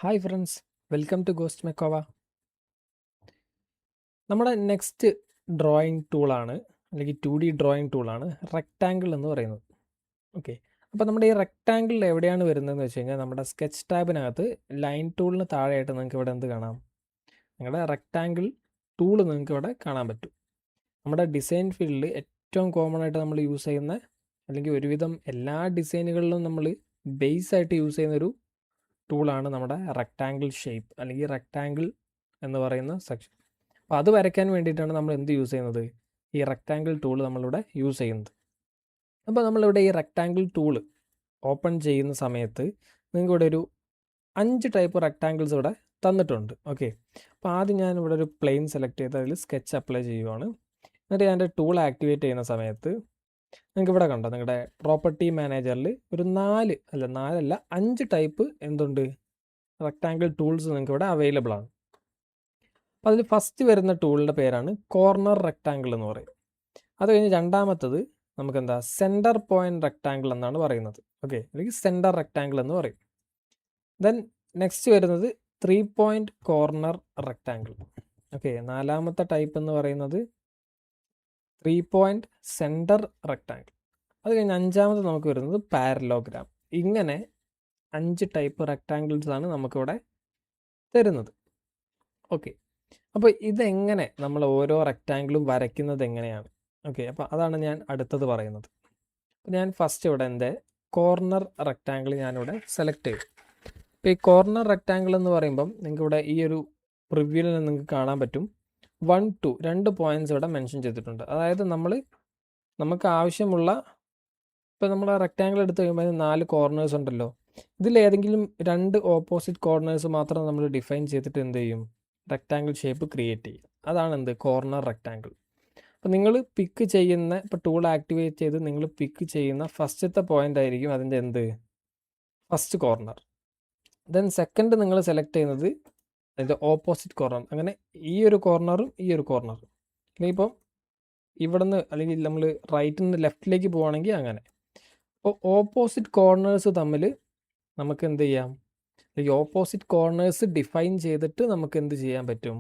Hi friends, welcome to ghost മെക്കോവ. നമ്മുടെ next drawing ടൂളാണ്, അല്ലെങ്കിൽ 2D ഡ്രോയിങ് ടൂളാണ് റെക്റ്റാങ്കിൾ എന്ന് പറയുന്നത്. ഓക്കെ, അപ്പോൾ നമ്മുടെ ഈ റെക്റ്റാങ്കിൾ എവിടെയാണ് വരുന്നതെന്ന് വെച്ച് കഴിഞ്ഞാൽ നമ്മുടെ സ്കെച്ച് ടാബിനകത്ത് ലൈൻ ടൂളിന് താഴെയായിട്ട് നിങ്ങൾക്ക് ഇവിടെ എന്ത് കാണാം? നിങ്ങളുടെ റെക്റ്റാങ്കിൾ ടൂൾ നിങ്ങൾക്ക് ഇവിടെ കാണാൻ പറ്റും. നമ്മുടെ ഡിസൈൻ ഫീൽഡിൽ ഏറ്റവും കോമൺ ആയിട്ട് നമ്മൾ യൂസ് ചെയ്യുന്ന, അല്ലെങ്കിൽ ഒരുവിധം എല്ലാ ഡിസൈനുകളിലും നമ്മൾ ബേസ് ആയിട്ട് യൂസ് ചെയ്യുന്നൊരു ടൂളാണ് നമ്മുടെ റെക്റ്റാങ്കിൾ ഷേപ്പ് അല്ലെങ്കിൽ റെക്റ്റാങ്കിൾ എന്ന് പറയുന്ന സെക്ഷൻ. അപ്പോൾ അത് വരയ്ക്കാൻ വേണ്ടിയിട്ടാണ് നമ്മൾ എന്ത് യൂസ് ചെയ്യുന്നത്? ഈ റെക്റ്റാങ്കിൾ ടൂൾ നമ്മളിവിടെ യൂസ് ചെയ്യുന്നത്. അപ്പോൾ നമ്മളിവിടെ ഈ റെക്റ്റാങ്കിൾ ടൂൾ ഓപ്പൺ ചെയ്യുന്ന സമയത്ത് നിങ്ങൾക്ക് ഇവിടെ ഒരു 5 ടൈപ്പ് റെക്റ്റാങ്കിൾസ് ഇവിടെ തന്നിട്ടുണ്ട്. ഓക്കെ, അപ്പോൾ ആദ്യം ഞാൻ ഇവിടെ ഒരു പ്ലെയിൻ സെലക്ട് ചെയ്ത് അതിൽ സ്കെച്ച് അപ്ലൈ ചെയ്യുവാണ്. എന്നിട്ട് ഞാൻ എൻ്റെ ടൂൾ ആക്ടിവേറ്റ് ചെയ്യുന്ന സമയത്ത് നിങ്ങൾക്ക് ഇവിടെ കണ്ടോ, നിങ്ങളുടെ പ്രോപ്പർട്ടി മാനേജറിൽ ഒരു 5 ടൈപ്പ് എന്തുണ്ട്? റെക്റ്റാങ്കിൾ ടൂൾസ് നിങ്ങൾക്ക് ഇവിടെ അവൈലബിൾ ആണ്. അപ്പോൾ അതിൽ ഫസ്റ്റ് വരുന്ന ടൂളിൻ്റെ പേരാണ് കോർണർ റെക്റ്റാങ്കിൾ എന്ന് പറയും. അത് കഴിഞ്ഞ് രണ്ടാമത്തത് നമുക്കെന്താ സെൻറ്റർ പോയിന്റ് റെക്റ്റാങ്കിൾ എന്നാണ് പറയുന്നത്. ഓക്കെ, അല്ലെങ്കിൽ സെൻറ്റർ റെക്റ്റാങ്കിൾ എന്ന് പറയും. ദെൻ നെക്സ്റ്റ് വരുന്നത് 3 പോയിന്റ് കോർണർ റെക്റ്റാങ്കിൾ. ഓക്കെ, നാലാമത്തെ ടൈപ്പ് എന്ന് പറയുന്നത് 3 പോയിന്റ് സെൻറ്റർ റെക്റ്റാങ്കിൾ. അത് കഴിഞ്ഞ് അഞ്ചാമത് നമുക്ക് വരുന്നത് പാരലോഗ്രാം. ഇങ്ങനെ 5 ടൈപ്പ് റെക്റ്റാങ്കിൾസ് ആണ് നമുക്കിവിടെ തരുന്നത്. ഓക്കെ, അപ്പോൾ ഇതെങ്ങനെ നമ്മൾ ഓരോ റെക്റ്റാങ്കിളും വരയ്ക്കുന്നത് എങ്ങനെയാണ്? ഓക്കെ, അപ്പോൾ അതാണ് ഞാൻ അടുത്തത് പറയുന്നത്. ഞാൻ ഫസ്റ്റ് ഇവിടെ എൻ്റെ കോർണർ റെക്റ്റാങ്കിൾ ഞാനിവിടെ സെലക്ട് ചെയ്തു. അപ്പോൾ ഈ കോർണർ റെക്റ്റാങ്കിൾ എന്ന് പറയുമ്പം നിങ്ങൾക്ക് ഇവിടെ ഈ ഒരു പ്രിവ്യൂവിൽ നിങ്ങൾക്ക് കാണാൻ പറ്റും 1, 2 2 പോയിൻറ്റ്സ് ഇവിടെ മെൻഷൻ ചെയ്തിട്ടുണ്ട്. അതായത് നമുക്ക് ആവശ്യമുള്ള, ഇപ്പോൾ നമ്മൾ റെക്റ്റാങ്കിൾ എടുത്ത് കഴിയുമ്പോൾ 4 കോർണേഴ്സ് ഉണ്ടല്ലോ, ഇതിലേതെങ്കിലും 2 ഓപ്പോസിറ്റ് കോർണേഴ്സ് മാത്രം നമ്മൾ ഡിഫൈൻ ചെയ്തിട്ട് എന്ത് ചെയ്യും? റെക്റ്റാങ്കിൾ ഷേപ്പ് ക്രിയേറ്റ് ചെയ്യും. അതാണ് എന്ത്? Corner rectangle. അപ്പോൾ നിങ്ങൾ പിക്ക് ചെയ്യുന്ന, ഇപ്പോൾ ടൂൾ ആക്ടിവേറ്റ് ചെയ്ത് നിങ്ങൾ പിക്ക് ചെയ്യുന്ന ഫസ്റ്റത്തെ പോയിന്റ് ആയിരിക്കും അതിൻ്റെ എന്ത്? First corner. ദെൻ സെക്കൻഡ് നിങ്ങൾ സെലക്ട് ചെയ്യുന്നത് അതിൻ്റെ ഓപ്പോസിറ്റ് കോർണർ. അങ്ങനെ ഈ ഒരു കോർണറും ഈ ഒരു കോർണറും. അല്ലെങ്കിൽ ഇപ്പം ഇവിടുന്ന്, അല്ലെങ്കിൽ നമ്മൾ റൈറ്റിൽ നിന്ന് ലെഫ്റ്റിലേക്ക് പോവുകയാണെങ്കിൽ അങ്ങനെ. അപ്പോൾ ഓപ്പോസിറ്റ് കോർണേഴ്സ് തമ്മിൽ നമുക്ക് എന്ത് ചെയ്യാം? ഈ ഓപ്പോസിറ്റ് കോർണേഴ്സ് ഡിഫൈൻ ചെയ്തിട്ട് നമുക്ക് എന്ത് ചെയ്യാൻ പറ്റും?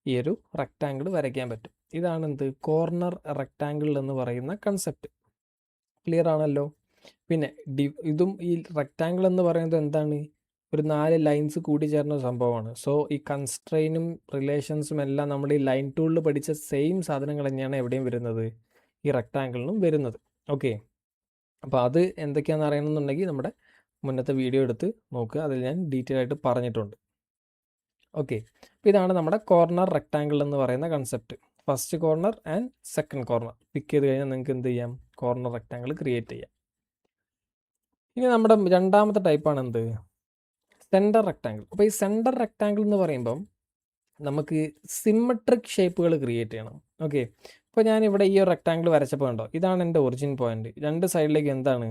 ഈ ഒരു റെക്റ്റാങ്കിൾ വരയ്ക്കാൻ പറ്റും. ഇതാണ് എന്ത്? കോർണർ റെക്റ്റാങ്കിൾ എന്ന് പറയുന്ന കൺസെപ്റ്റ്. ക്ലിയർ ആണല്ലോ? പിന്നെ ഇതും ഈ റെക്റ്റാങ്കിൾ എന്ന് പറയുന്നത് എന്താണ്? ഒരു 4 ലൈൻസ് കൂടി ചേർന്ന സംഭവമാണ്. സോ ഈ കൺസ്ട്രെയിനും റിലേഷൻസും എല്ലാം നമ്മൾ ഈ ലൈൻ ടൂളിൽ പഠിച്ച സെയിം സാധനങ്ങൾ തന്നെയാണ് എവിടെയും വരുന്നത്? ഈ റെക്റ്റാങ്കിളിനും വരുന്നത്. ഓക്കെ, അപ്പോൾ അത് എന്തൊക്കെയാണെന്ന് അറിയണമെന്നുണ്ടെങ്കിൽ നമ്മുടെ മുന്നത്തെ വീഡിയോ എടുത്ത് നോക്കുക, അതിൽ ഞാൻ ഡീറ്റെയിൽ ആയിട്ട് പറഞ്ഞിട്ടുണ്ട്. ഓക്കെ, അപ്പോൾ ഇതാണ് നമ്മുടെ കോർണർ റെക്റ്റാങ്കിൾ എന്ന് പറയുന്ന concept. First corner and second corner pick ചെയ്ത് കഴിഞ്ഞാൽ നിങ്ങൾക്ക് എന്ത് ചെയ്യാം? കോർണർ റെക്റ്റാങ്കിൾ ക്രിയേറ്റ് ചെയ്യാം. ഇനി നമ്മുടെ രണ്ടാമത്തെ ടൈപ്പാണ് എന്ത്? Centre rectangle. അപ്പോൾ ഈ സെൻറ്റർ റെക്റ്റാങ്കിൾ എന്ന് പറയുമ്പം നമുക്ക് സിമ്മട്രിക് ഷേപ്പുകൾ ക്രിയേറ്റ് ചെയ്യണം. ഓക്കെ, ഇപ്പോൾ ഞാനിവിടെ ഈ ഒരു റെക്റ്റാങ്കിൾ വരച്ചപ്പോൾ കണ്ടോ, ഇതാണ് എൻ്റെ ഒറിജിൻ പോയിന്റ്. 2 സൈഡിലേക്ക് എന്താണ്?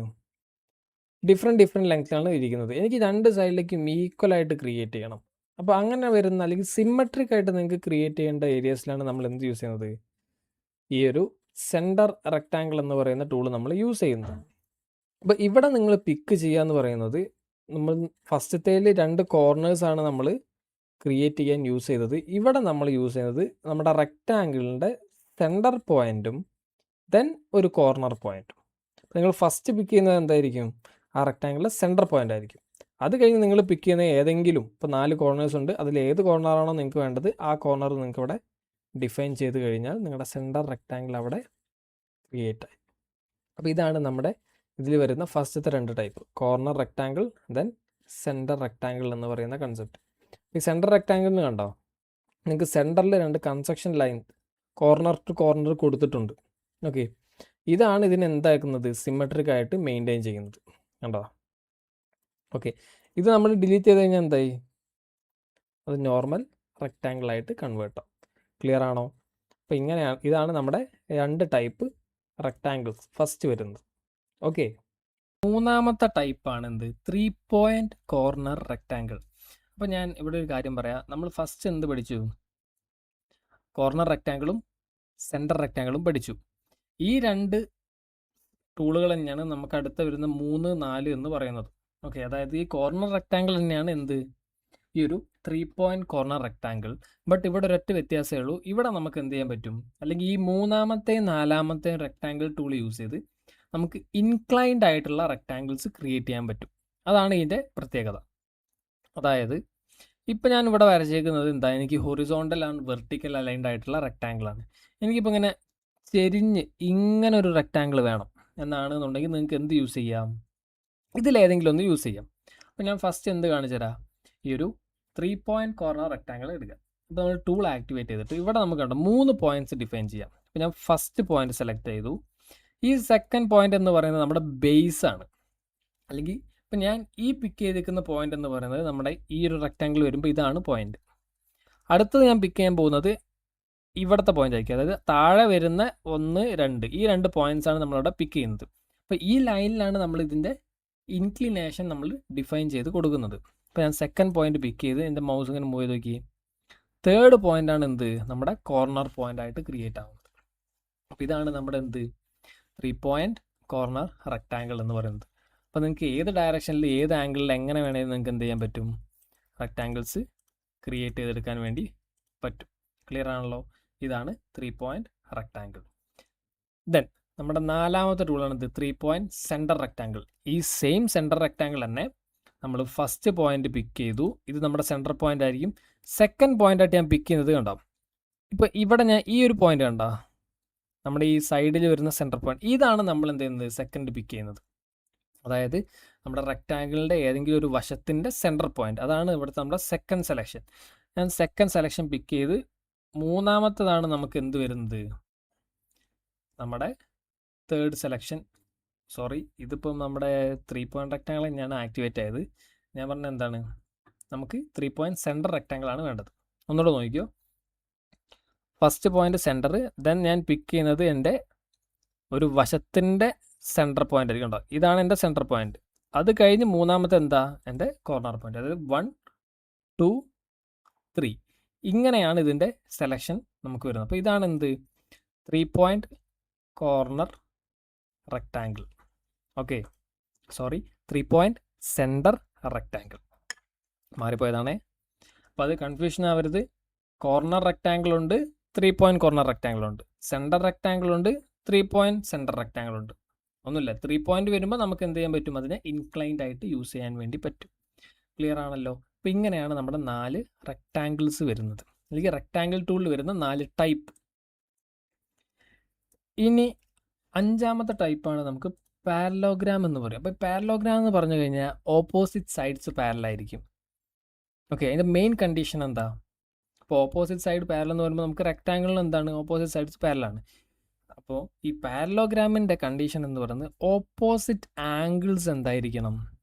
ഡിഫറെൻറ്റ് ലെങ്ത്തിലാണ് ഇരിക്കുന്നത്. എനിക്ക് 2 സൈഡിലേക്കും ഈക്വലായിട്ട് ക്രിയേറ്റ് ചെയ്യണം. അപ്പോൾ അങ്ങനെ വരുന്ന, അല്ലെങ്കിൽ സിമ്മട്രിക് ആയിട്ട് നിങ്ങൾക്ക് ക്രിയേറ്റ് ചെയ്യേണ്ട ഏരിയസിലാണ് നമ്മൾ എന്ത് യൂസ് ചെയ്യുന്നത്? ഈ ഒരു സെൻറ്റർ റെക്റ്റാങ്കിൾ എന്ന് പറയുന്ന ടൂൾ നമ്മൾ യൂസ് ചെയ്യുന്നത്. അപ്പോൾ ഇവിടെ നിങ്ങൾ പിക്ക് ചെയ്യുക എന്ന് പറയുന്നത്, നമ്മൾ ഫസ്റ്റത്തേൽ 2 കോർണേഴ്സാണ് നമ്മൾ ക്രിയേറ്റ് ചെയ്യാൻ യൂസ് ചെയ്തത്. ഇവിടെ നമ്മൾ യൂസ് ചെയ്യുന്നത് നമ്മുടെ റെക്റ്റാങ്കിളിൻ്റെ സെൻറ്റർ പോയിൻറ്റും ദെൻ ഒരു കോർണർ പോയിൻറ്റും. നിങ്ങൾ ഫസ്റ്റ് പിക്ക് ചെയ്യുന്നത് എന്തായിരിക്കും? ആ റെക്റ്റാങ്കിളിലെ സെൻറ്റർ പോയിൻ്റ് ആയിരിക്കും. അത് കഴിഞ്ഞ് നിങ്ങൾ പിക്ക് ചെയ്യുന്ന ഏതെങ്കിലും, ഇപ്പോൾ 4 കോർണേഴ്സ് ഉണ്ട്, അതിൽ ഏത് കോർണറാണോ നിങ്ങൾക്ക് വേണ്ടത് ആ കോർണർ നിങ്ങൾക്ക് ഇവിടെ ഡിഫൈൻ ചെയ്ത് കഴിഞ്ഞാൽ നിങ്ങളുടെ സെൻറ്റർ റെക്റ്റാങ്കിൾ അവിടെ ക്രിയേറ്റ് ആയി. അപ്പോൾ ഇതാണ് നമ്മുടെ ഇതിൽ വരുന്ന ഫസ്റ്റത്തെ 2 type, corner rectangle then centre rectangle എന്ന് പറയുന്ന കൺസെപ്റ്റ്. ഈ സെൻറ്റർ റെക്റ്റാങ്കിളിന് കണ്ടോ, നിങ്ങൾക്ക് സെൻറ്ററിൽ 2 concession line corner to corner കൊടുത്തിട്ടുണ്ട്. ഓക്കെ, ഇതാണ് ഇതിന് എന്താക്കുന്നത്? സിമ്മട്രിക് ആയിട്ട് മെയിൻറ്റെയിൻ ചെയ്യുന്നത്. കണ്ടോ? ഓക്കെ, ഇത് നമ്മൾ ഡിലീറ്റ് ചെയ്ത് കഴിഞ്ഞാൽ എന്തായി? അത് നോർമൽ റെക്റ്റാങ്കിളായിട്ട് കൺവേർട്ട് ആവും. ക്ലിയർ ആണോ? അപ്പോൾ ഇങ്ങനെയാണ്, ഇതാണ് നമ്മുടെ 2 ടൈപ്പ് റെക്റ്റാങ്കിൾസ് ഫസ്റ്റ് വരുന്നത്. ഓക്കെ, മൂന്നാമത്തെ ടൈപ്പാണ് എന്ത്? 3 പോയിന്റ് കോർണർ റെക്റ്റാങ്കിൾ. അപ്പോൾ ഞാൻ ഇവിടെ ഒരു കാര്യം പറയാം. നമ്മൾ ഫസ്റ്റ് എന്ത് പഠിച്ചു? കോർണർ റെക്റ്റാങ്കിളും സെൻറ്റർ റെക്റ്റാങ്കിളും പഠിച്ചു. ഈ 2 ടൂളുകൾ തന്നെയാണ് നമുക്ക് അടുത്ത വരുന്ന 3, 4 എന്ന് പറയുന്നത്. ഓക്കെ, അതായത് ഈ കോർണർ റെക്റ്റാങ്കിൾ തന്നെയാണ് എന്ത്? ഈ ഒരു 3 പോയിന്റ് കോർണർ റെക്ടാങ്കിൾ. ബട്ട് ഇവിടെ ഒരൊറ്റ വ്യത്യാസമേ ഉള്ളൂ. ഇവിടെ നമുക്ക് എന്ത് ചെയ്യാൻ പറ്റും, അല്ലെങ്കിൽ ഈ മൂന്നാമത്തെയും നാലാമത്തെയും റെക്ടാങ്കിൾ ടൂൾ യൂസ് ചെയ്ത് നമുക്ക് ഇൻക്ലൈൻഡ് ആയിട്ടുള്ള റെക്ടാങ്കിൾസ് ക്രിയേറ്റ് ചെയ്യാൻ പറ്റും. അതാണ് ഇതിൻ്റെ പ്രത്യേകത. അതായത് ഇപ്പം ഞാൻ ഇവിടെ വരച്ചേക്കുന്നത് എന്താ, എനിക്ക് ഹൊറിസോണ്ടൽ ആൻഡ് വെർട്ടിക്കൽ അലൈൻഡ് ആയിട്ടുള്ള റെക്ടാങ്കിളാണ്. എനിക്കിപ്പോൾ ഇങ്ങനെ ചെരിഞ്ഞ് ഇങ്ങനെ ഒരു റെക്ടാങ്കിൾ വേണം എന്നാണെന്നുണ്ടെങ്കിൽ നിങ്ങൾക്ക് എന്ത് യൂസ് ചെയ്യാം, ഇതിലേതെങ്കിലും ഒന്ന് യൂസ് ചെയ്യാം. അപ്പോൾ ഞാൻ ഫസ്റ്റ് എന്ത് കാണിച്ചു തരാം, ഈ ഒരു 3 പോയിന്റ് കോർണർ റെക്ടാങ്കിൾ എടുക്കുക. അപ്പോൾ നമ്മൾ ടൂൾ ആക്ടിവേറ്റ് ചെയ്തിട്ട് ഇവിടെ നമുക്ക് കണ്ടോ 3 പോയിന്റ്സ് ഡിഫൈൻ ചെയ്യാം. അപ്പോൾ ഞാൻ ഫസ്റ്റ് പോയിന്റ് സെലക്ട് ചെയ്തു. ഈ സെക്കൻഡ് പോയിന്റ് എന്ന് പറയുന്നത് നമ്മുടെ ബേസ് ആണ്. അല്ലെങ്കിൽ ഇപ്പം ഞാൻ ഈ പിക്ക് ചെയ്തിരിക്കുന്ന പോയിന്റ് എന്ന് പറയുന്നത് നമ്മുടെ ഈ ഒരു റെക്ടാങ്കിൾ വരുമ്പോൾ ഇതാണ് പോയിന്റ്. അടുത്തത് ഞാൻ പിക്ക് ചെയ്യാൻ പോകുന്നത് ഇവിടുത്തെ പോയിന്റ് ആയിരിക്കും. അതായത് താഴെ വരുന്ന 1, 2 ഈ 2 പോയിന്റ്സ് ആണ് നമ്മളവിടെ പിക്ക് ചെയ്യുന്നത്. അപ്പോൾ ഈ ലൈനിലാണ് നമ്മൾ ഇതിൻ്റെ ഇൻക്ലിനേഷൻ നമ്മൾ ഡിഫൈൻ ചെയ്ത് കൊടുക്കുന്നത്. ഇപ്പോൾ ഞാൻ സെക്കൻഡ് പോയിന്റ് പിക്ക് ചെയ്ത് എൻ്റെ മൗസ് ഇങ്ങനെ മൂവ് ചെയ്ത് നോക്കി. തേർഡ് പോയിന്റ് ആണ് എന്ത്, നമ്മുടെ കോർണർ പോയിന്റ് ആയിട്ട് ക്രിയേറ്റ് ആവുന്നത്. അപ്പോൾ ഇതാണ് നമ്മുടെ എന്ത് 3 പോയിന്റ് കോർണർ റെക്ടാങ്കിൾ എന്ന് പറയുന്നത്. അപ്പോൾ നിങ്ങൾക്ക് ഏത് ഡയറക്ഷനിൽ ഏത് ആംഗിളിൽ എങ്ങനെ വേണമെങ്കിൽ നിങ്ങൾക്ക് എന്ത് ചെയ്യാൻ പറ്റും, റെക്ടാങ്കിൾസ് ക്രിയേറ്റ് ചെയ്തെടുക്കാൻ വേണ്ടി പറ്റും. ക്ലിയർ ആണല്ലോ? ഇതാണ് 3 പോയിന്റ് റെക്ടാങ്കിൾ. ദെൻ നമ്മുടെ നാലാമത്തെ ടൂളാണ് ഇത് 3 പോയിന്റ് സെൻറ്റർ റെക്ടാങ്കിൾ. ഈ സെയിം സെൻറ്റർ റെക്ടാങ്കിൾ തന്നെ നമ്മൾ ഫസ്റ്റ് പോയിന്റ് പിക്ക് ചെയ്തു. ഇത് നമ്മുടെ സെൻറ്റർ പോയിന്റ് ആയിരിക്കും. സെക്കൻഡ് പോയിന്റ് ആയിട്ട് ഞാൻ പിക്ക് ചെയ്യുന്നത് കണ്ടോ, ഇപ്പോൾ ഇവിടെ ഞാൻ ഈ ഒരു പോയിന്റ് കണ്ടോ, നമ്മുടെ ഈ സൈഡിൽ വരുന്ന സെൻറ്റർ പോയിന്റ്, ഇതാണ് നമ്മൾ എന്ത് ചെയ്യുന്നത് സെക്കൻഡ് പിക്ക് ചെയ്യുന്നത്. അതായത് നമ്മുടെ റെക്ടാങ്കിളിൻ്റെ ഏതെങ്കിലും ഒരു വശത്തിൻ്റെ സെൻറ്റർ പോയിന്റ്, അതാണ് ഇവിടുത്തെ നമ്മുടെ സെക്കൻഡ് സെലക്ഷൻ. ഞാൻ സെക്കൻഡ് സെലക്ഷൻ പിക്ക് ചെയ്ത് മൂന്നാമത്തതാണ് നമുക്ക് എന്ത് വരുന്നത്, നമ്മുടെ തേർഡ് സെലക്ഷൻ. സോറി, ഇതിപ്പം നമ്മുടെ 3 പോയിന്റ് റെക്ടാങ്കിൾ ഞാൻ ആക്ടിവേറ്റ് ആയത്. ഞാൻ പറഞ്ഞത് എന്താണ്, നമുക്ക് 3 പോയിന്റ് സെൻറ്റർ റെക്ടാങ്കിളാണ് വേണ്ടത്. ഒന്നുകൂടെ നോക്കിക്കോ. ഫസ്റ്റ് പോയിന്റ് സെൻറ്റർ, ദെൻ ഞാൻ പിക്ക് ചെയ്യുന്നത് എൻ്റെ ഒരു വശത്തിൻ്റെ സെൻറ്റർ പോയിന്റ് ആയിരിക്കും. ഉണ്ടോ, ഇതാണ് എൻ്റെ സെൻറ്റർ പോയിന്റ്. അത് കഴിഞ്ഞ് മൂന്നാമത്തെ എന്താ, എൻ്റെ കോർണർ പോയിന്റ്. അതായത് 1, 2, 3 ഇങ്ങനെയാണ് ഇതിൻ്റെ സെലക്ഷൻ നമുക്ക് വരുന്നത്. അപ്പോൾ ഇതാണ് എന്ത് 3 point corner rectangle. Okay, sorry, 3 point center rectangle. മാറിപ്പോയതാണേ. അപ്പോൾ അത് കൺഫ്യൂഷൻ ആവരുത്. കോർണർ റെക്ടാങ്കിൾ ഉണ്ട്, 3 പോയിന്റ് കോർണർ റെക്ടാങ്കിൾ ഉണ്ട്, സെൻറ്റർ റെക്ടാങ്കിൾ ഉണ്ട്, 3 പോയിന്റ് സെൻറ്റർ റെക്ടാങ്കിൾ ഉണ്ട്. ഒന്നുമില്ല, 3 പോയിന്റ് വരുമ്പോൾ നമുക്ക് എന്ത് ചെയ്യാൻ പറ്റും, അതിനെ ഇൻക്ലൈൻഡ് ആയിട്ട് യൂസ് ചെയ്യാൻ വേണ്ടി പറ്റും. ക്ലിയർ ആണല്ലോ? അപ്പോൾ ഇങ്ങനെയാണ് നമ്മുടെ 4 റെക്ടാങ്കിൾസ് വരുന്നത്, അല്ലെങ്കിൽ റെക്ടാങ്കിൾ ടൂളിൽ വരുന്ന 4 ടൈപ്പ്. ഇനി അഞ്ചാമത്തെ ടൈപ്പാണ് നമുക്ക് പാരലോഗ്രാം എന്ന് പറയും. അപ്പോൾ പാരലോഗ്രാം എന്ന് പറഞ്ഞു കഴിഞ്ഞാൽ ഓപ്പോസിറ്റ് സൈഡ്സ് പാരലായിരിക്കും. ഓക്കെ, അതിൻ്റെ മെയിൻ കണ്ടീഷൻ എന്താ, അപ്പോൾ ഓപ്പോസിറ്റ് സൈഡ് പാരൽ എന്ന് പറയുമ്പോൾ നമുക്ക് റെക്ടാങ്കിളിൽ എന്താണ് ഓപ്പോസിറ്റ് സൈഡ്സ് പാരലാണ്. അപ്പോൾ ഈ പാരലോഗ്രാമിൻ്റെ കണ്ടീഷൻ എന്ന് പറയുന്നത് ഓപ്പോസിറ്റ് ആംഗിൾസ് എന്തായിരിക്കണം,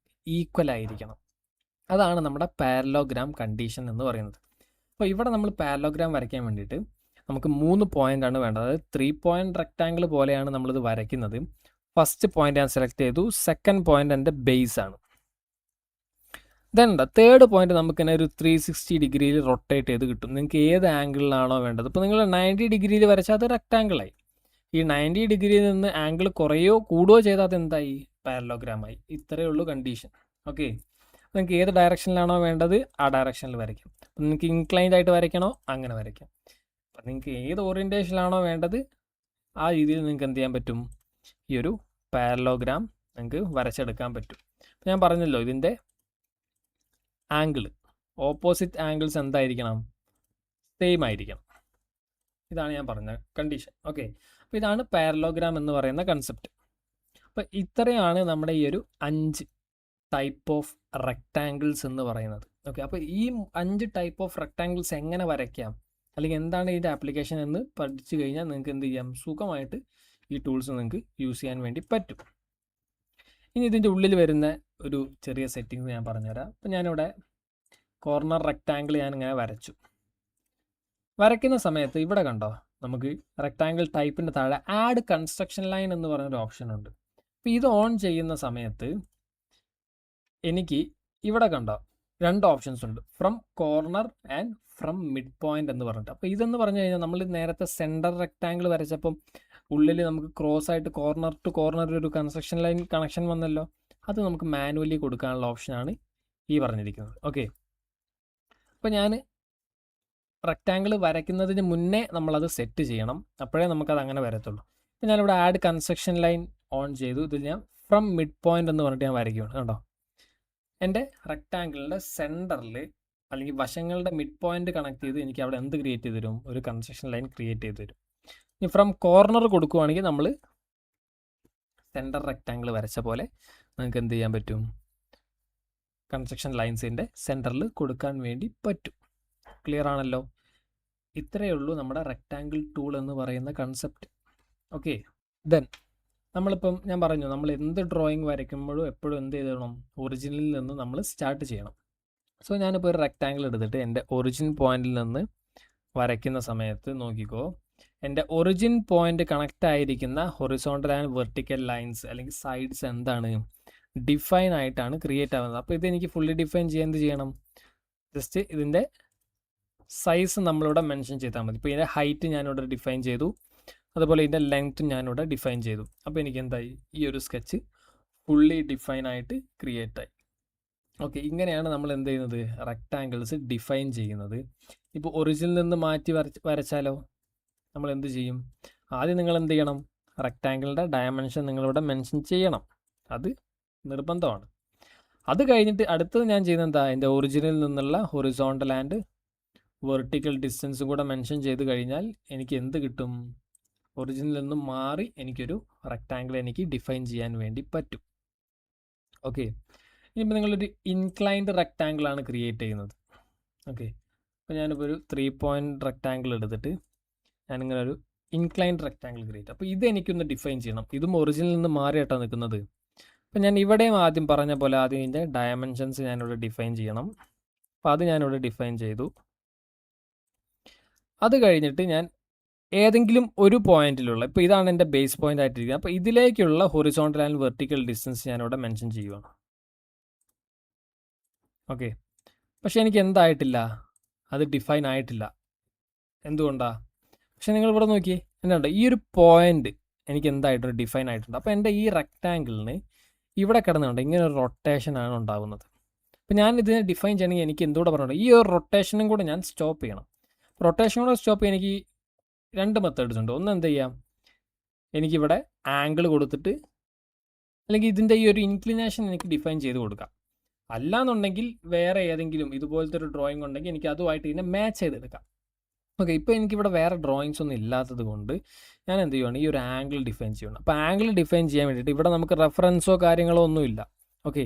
ഈക്വൽ ആയിരിക്കണം. അതാണ് നമ്മുടെ പാരലോഗ്രാം കണ്ടീഷൻ എന്ന് പറയുന്നത്. അപ്പോൾ ഇവിടെ നമ്മൾ പാരലോഗ്രാം വരയ്ക്കാൻ വേണ്ടിയിട്ട് നമുക്ക് 3 പോയിൻ്റാണ് വേണ്ടത്. അതായത് 3 പോയിന്റ് റെക്ടാങ്കിൾ പോലെയാണ് നമ്മളിത് വരയ്ക്കുന്നത്. ഫസ്റ്റ് പോയിന്റ് ഞാൻ സെലക്ട് ചെയ്തു, സെക്കൻഡ് പോയിന്റ് എൻ്റെ ബേസ് ആണ്. ദെൻ തേർഡ് പോയിന്റ് നമുക്ക് തന്നെ ഒരു 360 ഡിഗ്രിയിൽ റൊട്ടേറ്റ് ചെയ്ത് കിട്ടും. നിങ്ങൾക്ക് ഏത് ആംഗിളിലാണോ വേണ്ടത്. ഇപ്പോൾ നിങ്ങൾ 90 ഡിഗ്രിയിൽ വരച്ചാൽ അത് റെക്ടാങ്കിളായി. ഈ 90 ഡിഗ്രിയിൽ നിന്ന് ആംഗിൾ കുറയോ കൂടുകയോ ചെയ്താൽ അത് എന്തായി, പാരലോഗ്രാമായി. ഇത്രയേ ഉള്ളൂ കണ്ടീഷൻ. ഓക്കെ, നിങ്ങൾക്ക് ഏത് ഡയറക്ഷനിലാണോ വേണ്ടത് ആ ഡയറക്ഷനിൽ വരയ്ക്കാം. അപ്പം നിങ്ങൾക്ക് ഇൻക്ലൈൻഡ് ആയിട്ട് വരയ്ക്കണോ അങ്ങനെ വരയ്ക്കാം. അപ്പം നിങ്ങൾക്ക് ഏത് ഓറിയൻറ്റേഷനിലാണോ വേണ്ടത് ആ രീതിയിൽ നിങ്ങൾക്ക് എന്ത് ചെയ്യാൻ പറ്റും, ഈ ഒരു പാരലോഗ്രാം നിങ്ങൾക്ക് വരച്ചെടുക്കാൻ പറ്റും. ഞാൻ പറഞ്ഞല്ലോ ഇതിൻ്റെ ആംഗിൾ, ഓപ്പോസിറ്റ് ആംഗിൾസ് എന്തായിരിക്കണം, സെയിം ആയിരിക്കണം. ഇതാണ് ഞാൻ പറഞ്ഞ കണ്ടീഷൻ. ഓക്കെ, അപ്പോൾ ഇതാണ് പാരലോഗ്രാം എന്ന് പറയുന്ന കൺസെപ്റ്റ്. അപ്പോൾ ഇത്രയാണ് നമ്മുടെ ഈ ഒരു 5 ടൈപ്പ് ഓഫ് റെക്ടാങ്കിൾസ് എന്ന് പറയുന്നത്. ഓക്കെ, അപ്പോൾ ഈ 5 ടൈപ്പ് ഓഫ് റെക്ടാങ്കിൾസ് എങ്ങനെ വരയ്ക്കാം, അല്ലെങ്കിൽ എന്താണ് ഇതിൻ്റെ ആപ്ലിക്കേഷൻ എന്ന് പഠിച്ചു കഴിഞ്ഞാൽ നിങ്ങൾക്ക് എന്ത് ചെയ്യാം, സുഖമായിട്ട് ഈ ടൂൾസ് നിങ്ങൾക്ക് യൂസ് ചെയ്യാൻ വേണ്ടി പറ്റും. ഇനി ഇതിൻ്റെ ഉള്ളിൽ വരുന്ന ഒരു ചെറിയ സെറ്റിങ്സ് ഞാൻ പറഞ്ഞുതരാം. അപ്പോൾ ഞാനിവിടെ കോർണർ റെക്ടാങ്കിൾ ഞാനിങ്ങനെ വരച്ചു. വരയ്ക്കുന്ന സമയത്ത് ഇവിടെ കണ്ടോ, നമുക്ക് റെക്ടാങ്കിൾ ടൈപ്പിൻ്റെ താഴെ ആഡ് കൺസ്ട്രക്ഷൻ ലൈൻ എന്ന് പറഞ്ഞൊരു ഓപ്ഷൻ ഉണ്ട്. അപ്പോൾ ഇത് ഓൺ ചെയ്യുന്ന സമയത്ത് എനിക്ക് ഇവിടെ കണ്ടോ 2 ഓപ്ഷൻസ് ഉണ്ട്, from corner and from mid point എന്ന് പറഞ്ഞിട്ട്. അപ്പോൾ ഇതെന്ന് പറഞ്ഞു കഴിഞ്ഞാൽ നമ്മൾ നേരത്തെ സെൻറ്റർ റെക്ടാങ്കിൾ വരച്ചപ്പം ഉള്ളിൽ നമുക്ക് ക്രോസ് ആയിട്ട് കോർണർ ടു കോർണർ ഒരു കൺസ്ട്രക്ഷൻ ലൈൻ കണക്ഷൻ വന്നല്ലോ, അത് നമുക്ക് മാനുവലി കൊടുക്കാനുള്ള ഓപ്ഷനാണ് ഈ പറഞ്ഞിരിക്കുന്നത്. ഓക്കെ, അപ്പോൾ ഞാൻ റെക്റ്റാങ്കിൾ വരയ്ക്കുന്നതിന് മുന്നേ നമ്മളത് സെറ്റ് ചെയ്യണം, അപ്പോഴേ നമുക്കത് അങ്ങനെ വരത്തുള്ളൂ. അപ്പോൾ ഞാനിവിടെ ആഡ് കൺസ്ട്രക്ഷൻ ലൈൻ ഓൺ ചെയ്തു. ഇതിൽ ഞാൻ ഫ്രം മിഡ് പോയിന്റ് എന്ന് പറഞ്ഞിട്ട് ഞാൻ വരയ്ക്കുകയാണ്. കണ്ടോ, എൻ്റെ റെക്റ്റാങ്കിളിൻ്റെ സെൻറ്ററിൽ അല്ലെങ്കിൽ വശങ്ങളുടെ മിഡ് പോയിന്റ് കണക്ട് ചെയ്ത് എനിക്ക് അവിടെ എന്ത് ക്രിയേറ്റ് ചെയ്ത് തരും? ഒരു കൺസ്ട്രക്ഷൻ ലൈൻ ക്രിയേറ്റ് ചെയ്ത് തരും. ഇനി ഫ്രം കോർണർ കൊടുക്കുവാണെങ്കിൽ നമ്മൾ സെൻറ്റർ റെക്റ്റാങ്കിൾ വരച്ച പോലെ നിങ്ങൾക്ക് എന്ത് ചെയ്യാൻ പറ്റും? കൺസ്ട്രക്ഷൻ ലൈൻസിൻ്റെ സെൻറ്ററിൽ കൊടുക്കാൻ വേണ്ടി പറ്റും. ക്ലിയർ ആണല്ലോ? ഇത്രയേ ഉള്ളൂ നമ്മുടെ റെക്റ്റാങ്കിൾ ടൂൾ എന്ന് പറയുന്ന കൺസെപ്റ്റ്. ഓക്കെ, ദെൻ നമ്മളിപ്പം ഞാൻ പറഞ്ഞു, നമ്മൾ എന്ത് ഡ്രോയിങ് വരയ്ക്കുമ്പോഴും എപ്പോഴും എന്ത് ചെയ്യണം? ഒറിജിനിൽ നിന്ന് നമ്മൾ സ്റ്റാർട്ട് ചെയ്യണം. സോ ഞാനിപ്പോൾ ഒരു റെക്റ്റാങ്കിൾ എടുത്തിട്ട് എൻ്റെ ഒറിജിൻ പോയിന്റിൽ നിന്ന് വരയ്ക്കുന്ന സമയത്ത് നോക്കിക്കോ, എൻ്റെ ഒറിജിൻ പോയിന്റ് കണക്റ്റ് ആയിരിക്കുന്ന ഹൊറിസോണ്ടൽ ആൻഡ് വെർട്ടിക്കൽ ലൈൻസ് അല്ലെങ്കിൽ സൈഡ്സ് എന്താണ്? ഡിഫൈൻ ആയിട്ടാണ് ക്രിയേറ്റ് ആവുന്നത്. അപ്പോൾ ഇതെനിക്ക് ഫുള്ളി ഡിഫൈൻ ചെയ്യാൻ എന്ത് ചെയ്യണം? ജസ്റ്റ് ഇതിൻ്റെ സൈസ് നമ്മളിവിടെ മെൻഷൻ ചെയ്താൽ മതി. ഇപ്പോൾ ഇതിൻ്റെ ഹൈറ്റ് ഞാനിവിടെ ഡിഫൈൻ ചെയ്തു, അതുപോലെ ഇതിൻ്റെ ലെങ്ത്തും ഞാനിവിടെ ഡിഫൈൻ ചെയ്തു. അപ്പോൾ എനിക്ക് എന്തായി? ഈ ഒരു സ്കെച്ച് ഫുള്ളി ഡിഫൈൻ ആയിട്ട് ക്രിയേറ്റ് ആയി. ഓക്കെ, ഇങ്ങനെയാണ് നമ്മൾ എന്ത് ചെയ്യുന്നത്? റെക്റ്റാങ്കിൾസ് ഡിഫൈൻ ചെയ്യുന്നത്. ഇപ്പോൾ ഒറിജിനിൽ നിന്ന് മാറ്റി വരച്ചാലോ നമ്മൾ എന്ത് ചെയ്യും? ആദ്യം നിങ്ങൾ എന്ത് ചെയ്യണം? റെക്റ്റാങ്കിളിൻ്റെ ഡയമെൻഷൻ നിങ്ങളിവിടെ മെൻഷൻ ചെയ്യണം, അത് നിർബന്ധമാണ്. അത് കഴിഞ്ഞിട്ട് അടുത്തത് ഞാൻ ചെയ്യുന്നത് എന്താ? എൻ്റെ ഒറിജിനിൽ നിന്നുള്ള ഹൊറിസോണ്ടൽ ആൻഡ് വെർട്ടിക്കൽ ഡിസ്റ്റൻസും കൂടെ മെൻഷൻ ചെയ്ത് കഴിഞ്ഞാൽ എനിക്ക് എന്ത് കിട്ടും? ഒറിജിനിൽ നിന്നും മാറി എനിക്കൊരു റെക്റ്റാങ്കിൾ എനിക്ക് ഡിഫൈൻ ചെയ്യാൻ വേണ്ടി പറ്റും. ഓക്കെ, ഇനിയിപ്പോൾ നിങ്ങളൊരു ഇൻക്ലൈൻഡ് റെക്റ്റാങ്കിളാണ് ക്രിയേറ്റ് ചെയ്യുന്നത്. ഓക്കെ, അപ്പോൾ ഞാനിപ്പോൾ ഒരു 3 പോയിൻറ്റ് റെക്റ്റാങ്കിൾ എടുത്തിട്ട് ഞാനിങ്ങനെ ഒരു ഇൻക്ലൈൻഡ് റെക്റ്റാങ്കിൾ ക്രിയേറ്റ്. അപ്പോൾ ഇത് എനിക്കൊന്ന് ഡിഫൈൻ ചെയ്യണം. ഇതും ഒറിജിനിൽ നിന്ന് മാറിയിട്ടാണ് നിൽക്കുന്നത്. അപ്പോൾ ഞാൻ ഇവിടെയും ആദ്യം പറഞ്ഞ പോലെ ആദ്യം ഇതിൻ്റെ ഡയമെൻഷൻസ് ഞാനിവിടെ ഡിഫൈൻ ചെയ്യണം. അപ്പോൾ അത് ഞാനിവിടെ ഡിഫൈൻ ചെയ്തു. അത് കഴിഞ്ഞിട്ട് ഞാൻ ഏതെങ്കിലും ഒരു പോയിന്റിലുള്ള, ഇപ്പോൾ ഇതാണ് എൻ്റെ ബേസ് പോയിന്റ് ആയിട്ടിരിക്കുന്നത്, അപ്പോൾ ഇതിലേക്കുള്ള ഹൊറിസോണ്ടൽ ആൻഡ് വെർട്ടിക്കൽ ഡിസ്റ്റൻസ് ഞാനിവിടെ മെൻഷൻ ചെയ്യുവാണ്. ഓക്കെ, പക്ഷേ എനിക്ക് എന്തായിട്ടില്ല? അത് ഡിഫൈൻ ആയിട്ടില്ല. എന്തുകൊണ്ടാണ്? പക്ഷേ നിങ്ങൾ ഇവിടെ നോക്കിയേ, എന്തുണ്ട്? ഈ ഒരു പോയിന്റ് എനിക്ക് എന്തായിട്ടുണ്ട്? ഡിഫൈൻ ആയിട്ടുണ്ട്. അപ്പോൾ എൻ്റെ ഈ റെക്റ്റാങ്കിളിന് ഇവിടെ കിടന്നുണ്ട് ഇങ്ങനെ ഒരു റൊട്ടേഷനാണ് ഉണ്ടാകുന്നത്. അപ്പോൾ ഞാൻ ഇതിനെ ഡിഫൈൻ ചെയ്യണമെങ്കിൽ എനിക്ക് എന്തുകൂടെ പറഞ്ഞിട്ടുണ്ട്? ഈ ഒരു റൊട്ടേഷനും കൂടെ ഞാൻ സ്റ്റോപ്പ് ചെയ്യണം. റൊട്ടേഷൻ കൂടെ സ്റ്റോപ്പ് ചെയ്യാൻ എനിക്ക് 2 മെത്തേഡ്സ് ഉണ്ട്. ഒന്ന് എന്ത് ചെയ്യാം? എനിക്കിവിടെ ആംഗിൾ കൊടുത്തിട്ട് അല്ലെങ്കിൽ ഇതിൻ്റെ ഈ ഒരു ഇൻക്ലിനേഷൻ എനിക്ക് ഡിഫൈൻ ചെയ്ത് കൊടുക്കാം. അല്ലാന്നുണ്ടെങ്കിൽ വേറെ ഏതെങ്കിലും ഇതുപോലത്തെ ഒരു ഡ്രോയിങ് ഉണ്ടെങ്കിൽ എനിക്ക് അതുമായിട്ട് ഇതിനെ മാച്ച് ചെയ്തെടുക്കാം. ഓക്കെ, ഇപ്പോൾ എനിക്കിവിടെ വേറെ ഡ്രോയിങ്സ് ഒന്നും ഇല്ലാത്തത് കൊണ്ട് ഞാൻ എന്ത് ചെയ്യുവാണ്? ഈ ഒരു ആംഗിൾ ഡിഫൈൻ ചെയ്യണം. അപ്പോൾ ആംഗിൾ ഡിഫൈൻ ചെയ്യാൻ വേണ്ടിയിട്ട് ഇവിടെ നമുക്ക് റെഫറൻസോ കാര്യങ്ങളോ ഒന്നുമില്ല. ഓക്കെ,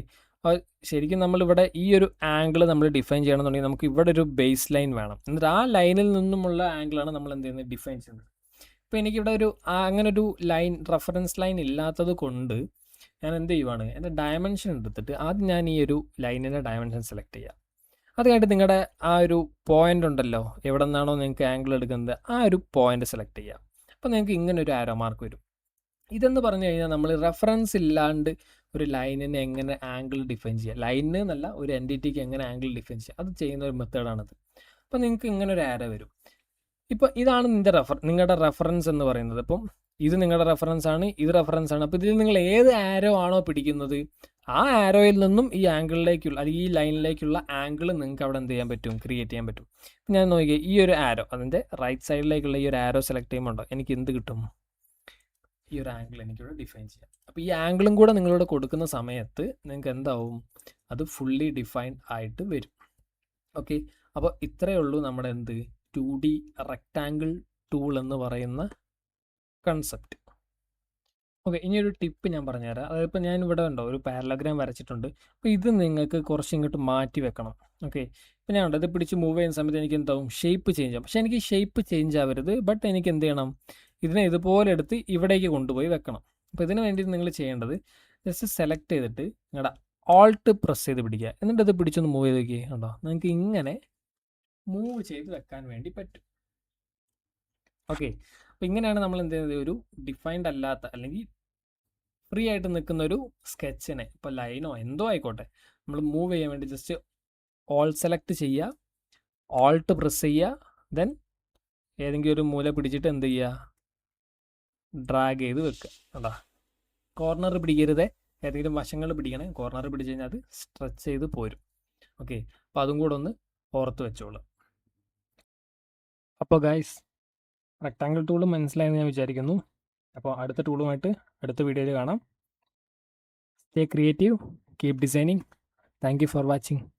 ശരിക്കും നമ്മളിവിടെ ഈ ഒരു ആംഗിൾ നമ്മൾ ഡിഫൈൻ ചെയ്യണമെന്നുണ്ടെങ്കിൽ നമുക്ക് ഇവിടെ ഒരു ബേസ് ലൈൻ വേണം. എന്നിട്ട് ആ ലൈനിൽ നിന്നുമുള്ള ആംഗിളാണ് നമ്മൾ എന്ത് ചെയ്യുന്നത്? ഡിഫൈൻ ചെയ്യുന്നത്. ഇപ്പോൾ എനിക്കിവിടെ ഒരു അങ്ങനെ ഒരു ലൈൻ, റെഫറൻസ് ലൈൻ ഇല്ലാത്തത് കൊണ്ട് ഞാൻ എന്ത് ചെയ്യുവാണ്? എൻ്റെ ഡയമെൻഷൻ എടുത്തിട്ട് ആദ്യം ഞാൻ ഈ ഒരു ലൈനിൻ്റെ ഡയമെൻഷൻ സെലക്ട് ചെയ്യുക. അത് കഴിഞ്ഞിട്ട് നിങ്ങളുടെ ആ ഒരു പോയിന്റ് ഉണ്ടല്ലോ, എവിടെ നിന്നാണോ നിങ്ങൾക്ക് ആംഗിൾ എടുക്കുന്നത് ആ ഒരു പോയിന്റ് സെലക്ട് ചെയ്യുക. അപ്പോൾ നിങ്ങൾക്ക് ഇങ്ങനെ ഒരു ആരോ മാർക്ക് വരും. ഇതെന്ന് പറഞ്ഞു കഴിഞ്ഞാൽ നമ്മൾ റെഫറൻസ് ഇല്ലാണ്ട് ഒരു ലൈനിനെ എങ്ങനെ ആംഗിൾ ഡിഫൈൻ ചെയ്യുക, ലൈനിന് എന്നല്ല ഒരു എൻറ്റിറ്റിക്ക് എങ്ങനെ ആംഗിൾ ഡിഫൈൻ ചെയ്യുക, അത് ചെയ്യുന്ന ഒരു മെത്തേഡാണത്. അപ്പോൾ നിങ്ങൾക്ക് ഇങ്ങനെ ഒരു ആരോ വരും. ഇപ്പോൾ ഇതാണ് നിങ്ങളുടെ റെഫറൻസ് എന്ന് പറയുന്നത്. അപ്പം ഇത് നിങ്ങളുടെ റെഫറൻസ് ആണ്, ഇത് റെഫറൻസ് ആണ്. അപ്പോൾ ഇതിൽ നിങ്ങൾ ഏത് ആരോ ആണോ പിടിക്കുന്നത് ആ ആരോയിൽ നിന്നും ഈ ആംഗിളിലേക്കുള്ള അല്ലെങ്കിൽ ഈ ലൈനിലേക്കുള്ള ആംഗിൾ നിങ്ങൾക്ക് അവിടെ എന്ത് ചെയ്യാൻ പറ്റും? ക്രിയേറ്റ് ചെയ്യാൻ പറ്റും. ഞാൻ നോക്കിയാൽ ഈ ഒരു ആരോ, അതിൻ്റെ റൈറ്റ് സൈഡിലേക്കുള്ള ഈ ഒരു ആരോ സെലക്ട് ചെയ്യുമ്പോൾ എനിക്ക് എന്ത് കിട്ടും? ഈ ഒരു ആംഗിൾ എനിക്കിവിടെ ഡിഫൈൻ ചെയ്യാം. അപ്പോൾ ഈ ആംഗിളും കൂടെ നിങ്ങളിവിടെ കൊടുക്കുന്ന സമയത്ത് നിങ്ങൾക്ക് എന്താവും? അത് ഫുള്ളി ഡിഫൈൻഡ് ആയിട്ട് വരും. ഓക്കെ, അപ്പോൾ ഇത്രയേ ഉള്ളൂ നമ്മുടെ എന്ത് 2D റെക്റ്റാങ്കിൾ ടൂൾ എന്ന് പറയുന്ന കൺസെപ്റ്റ്. ഓക്കെ, ഇനിയൊരു ടിപ്പ് ഞാൻ പറഞ്ഞുതരാം. അതായത് ഇപ്പോൾ ഞാൻ ഇവിടെ ഉണ്ടോ ഒരു പാരലഗ്രാം വരച്ചിട്ടുണ്ട്. അപ്പോൾ ഇത് നിങ്ങൾക്ക് കുറച്ച് ഇങ്ങോട്ട് മാറ്റി വെക്കണം. ഓക്കെ, ഇപ്പോൾ ഞാൻ ഇത് പിടിച്ച് മൂവ് ചെയ്യുന്ന സമയത്ത് എനിക്ക് എന്താവും? ഷേപ്പ് ചേഞ്ച് ആവും. പക്ഷേ എനിക്ക് ഷേപ്പ് ചേഞ്ച് ആവരുത്. ബട്ട് എനിക്ക് എന്ത് ചെയ്യണം? ഇതിനെ ഇതുപോലെ എടുത്ത് ഇവിടേക്ക് കൊണ്ടുപോയി വെക്കണം. അപ്പോൾ ഇതിന് വേണ്ടി നിങ്ങൾ ചെയ്യേണ്ടത് ജസ്റ്റ് സെലക്ട് ചെയ്തിട്ട് നിങ്ങളുടെ ഓൾട്ട് പ്രസ് ചെയ്ത് പിടിക്കുക. എന്നിട്ട് ഇത് പിടിച്ചൊന്ന് മൂവ് ചെയ്ത് വയ്ക്കുക. കണ്ടോ, നിങ്ങൾക്ക് ഇങ്ങനെ മൂവ് ചെയ്ത് വെക്കാൻ വേണ്ടി പറ്റും. ഓക്കെ, അപ്പോൾ ഇങ്ങനെയാണ് നമ്മൾ എന്ത് ചെയ്യുന്നത്? ഒരു ഡിഫൈൻഡ് അല്ലാത്ത അല്ലെങ്കിൽ ഫ്രീ ആയിട്ട് നിൽക്കുന്ന ഒരു സ്കെച്ചിനെ, ഇപ്പോൾ ലൈനോ എന്തോ ആയിക്കോട്ടെ, നമ്മൾ മൂവ് ചെയ്യാൻ വേണ്ടി ജസ്റ്റ് ഓൾ സെലക്ട് ചെയ്യുക, ഓൾട്ട് പ്രസ് ചെയ്യുക, ദെൻ ഏതെങ്കിലും ഒരു മൂല പിടിച്ചിട്ട് എന്ത് ചെയ്യുക? ഡ്രാഗ് ചെയ്ത് വെക്കുക. കേട്ടോ, കോർണർ പിടിക്കരുതേ, ഏതെങ്കിലും വശങ്ങൾ പിടിക്കണേ. കോർണർ പിടിച്ച് കഴിഞ്ഞാൽ അത് സ്ട്രെച്ച് ചെയ്ത് പോരും. ഓക്കെ, അപ്പോൾ അതും കൂടെ ഒന്ന് ഓർത്ത് വെച്ചോളൂ. അപ്പോൾ ഗൈസ്, റെക്ടാങ്കിൾ ടൂൾ മനസ്സിലായെന്ന് ഞാൻ വിചാരിക്കുന്നു. അപ്പോൾ അടുത്ത ടൂളുമായിട്ട് അടുത്ത വീഡിയോയിൽ കാണാം. Stay creative, keep designing. Thank you for watching.